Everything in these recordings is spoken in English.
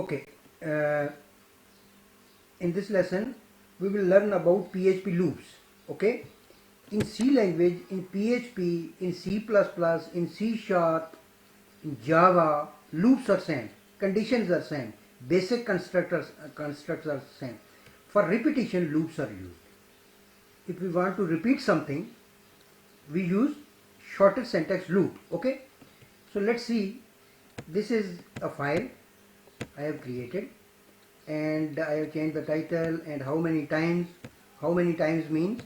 Okay, in this lesson we will learn about PHP loops. Okay, in C language, in PHP, in C++, in C Sharp, in Java, loops are same, conditions are same, basic constructs are same. For repetition, loops are used. If we want to repeat something, we use shorter syntax loop. Okay, so let's see. This is a file I have created, and I have changed the title and how many times. How many times means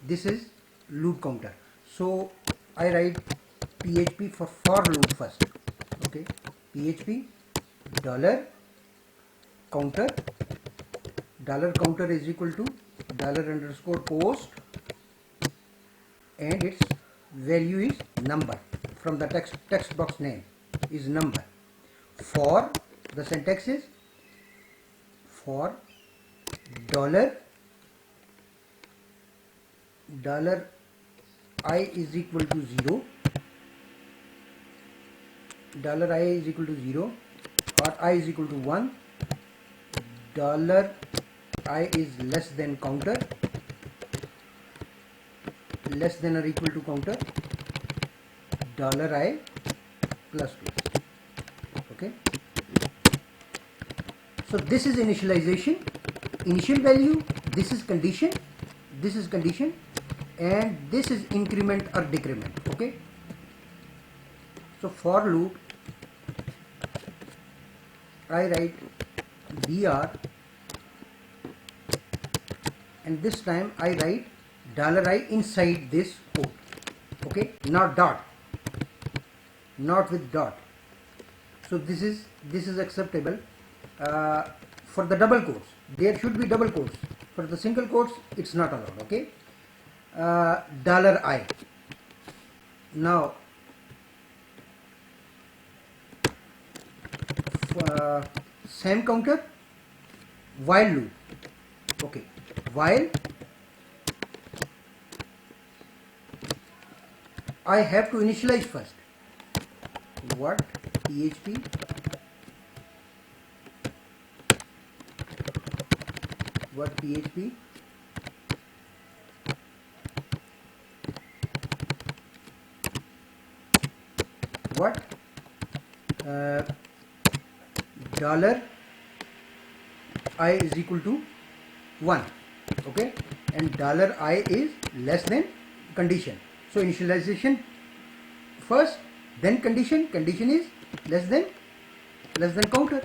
this is loop counter. So I write PHP for loop first. Okay, PHP dollar counter is equal to $_post, and its value is number. From the text box name is number. For the syntax is for dollar I is equal to 0, $I is equal to 0 or I is equal to 1, $I is less than counter, less than or equal to counter, $I plus plus. Okay, so this is initialization, initial value, this is condition, and this is increment or decrement. Okay, so for loop I write br, and this time I write $I inside this quote. Okay, not dot, not with dot. So this is acceptable. For the double quotes there should be double quotes. For the single quotes it's not allowed. Okay, $I. Now same counter, while loop. Okay, while I have to initialize first. What PHP what $I is equal to 1. Okay, and $I is less than condition. So initialization first, then condition is less than counter.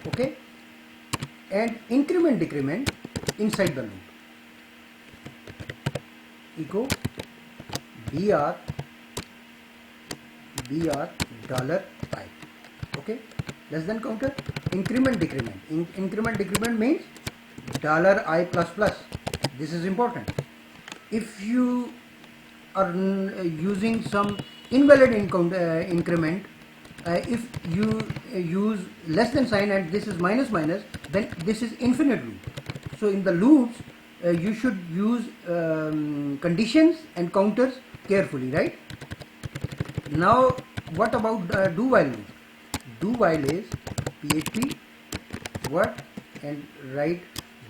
Okay, and increment decrement inside the loop. Echo br $I. Okay, less than counter, increment decrement. Increment decrement means $I plus plus. This is important. If you are using some invalid increment, if you use less than sign and this is minus, then this is infinite loop. So in the loops you should use conditions and counters carefully, right? Now what about do while loop? Do while is PHP what, and write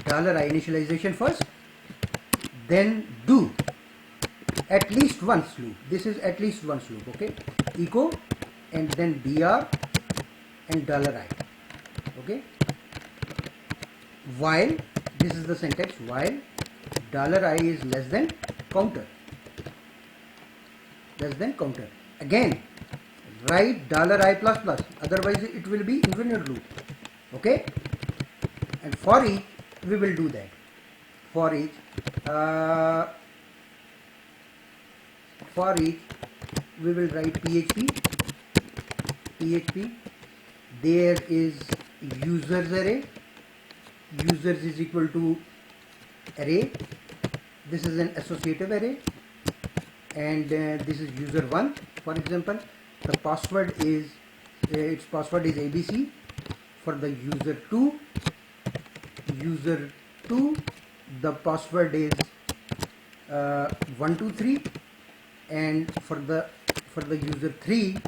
$I initialization first, then do at least once loop. This is at least once loop. Okay, echo and then br and $I. Okay, while, this is the syntax, while $I is less than counter, again write $I plus plus, otherwise it will be infinite loop. Okay, and for each we will do that. For each we will write PHP there is users array, users is equal to array, this is an associative array, and this is user1. For example, the password is its password is ABC. For the user2 the password is 123, and for the user3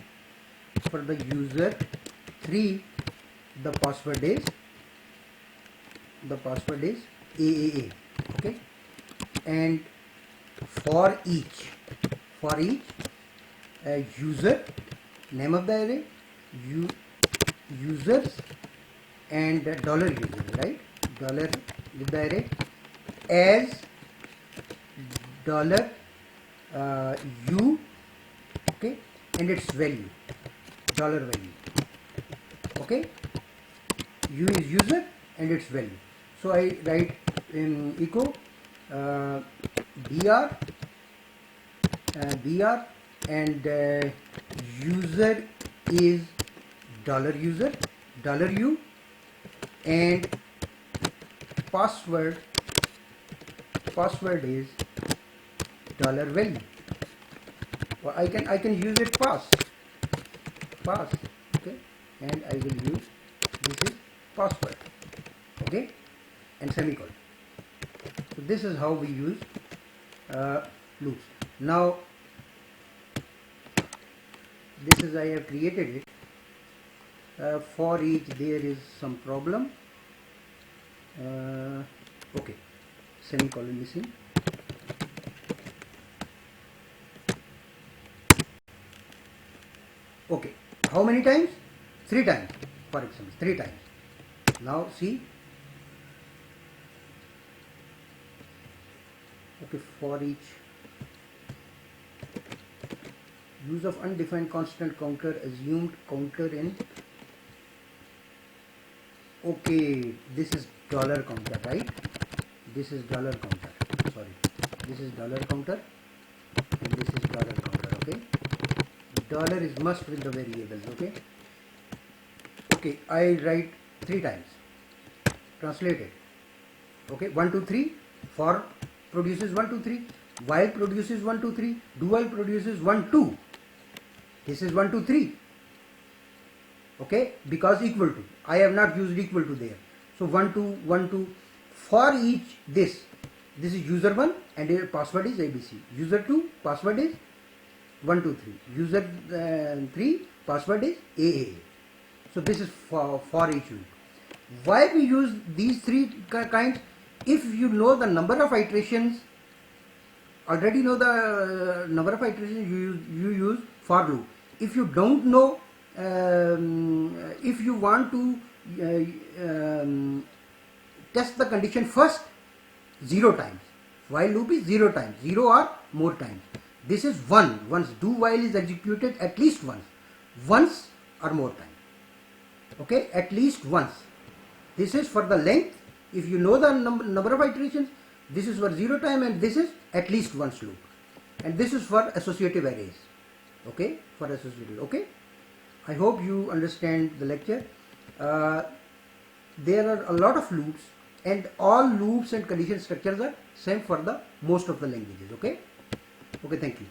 the password is AAA. Okay, and for each user, name of the array, users, and dollar user, right? Dollar with the array as dollar u, okay, and its value, dollar value. Okay, u is user and its value. So I write in echo br and user is dollar user, dollar u, and password is dollar value. Or I can use it pass, okay, and I will use this is password, okay, and semicolon. So this is how we use loops. Now this is, I have created it. For each there is some problem. Okay, semicolon missing. Okay, how many times? 3 times, for example, 3 times. Now see. Okay, for each use of undefined constant counter, assumed counter in. Okay, this is dollar counter, right? This is dollar counter. Sorry, this is dollar counter and this is dollar counter. Okay, dollar is must with the variables. Okay. Okay, I write 3 times. Translate it. Okay, 1 2 3. For produces 1 2 3. While produces 1 2 3. Do while produces 1 2. This is 1 2 3. Okay, because equal to. I have not used equal to there. So 1 2 1 2. For each this is user 1 and your password is ABC. User 2 password is 1 2 3. User 3 password is AA. So this is for each loop. Why we use these 3 kinds? If you know the number of iterations, already know the number of iterations, you use for loop. If you don't know, if you want to test the condition first, 0 times. While loop is 0 times, 0 or more times. This is 1. Once do while is executed at least once or more times. Okay, at least once. This is for the length. If you know the number of iterations, this is for 0 time and this is at least once loop. And this is for associative arrays. Okay, for associative. Okay, I hope you understand the lecture. There are a lot of loops and all loops and condition structures are same for the most of the languages. Okay, thank you.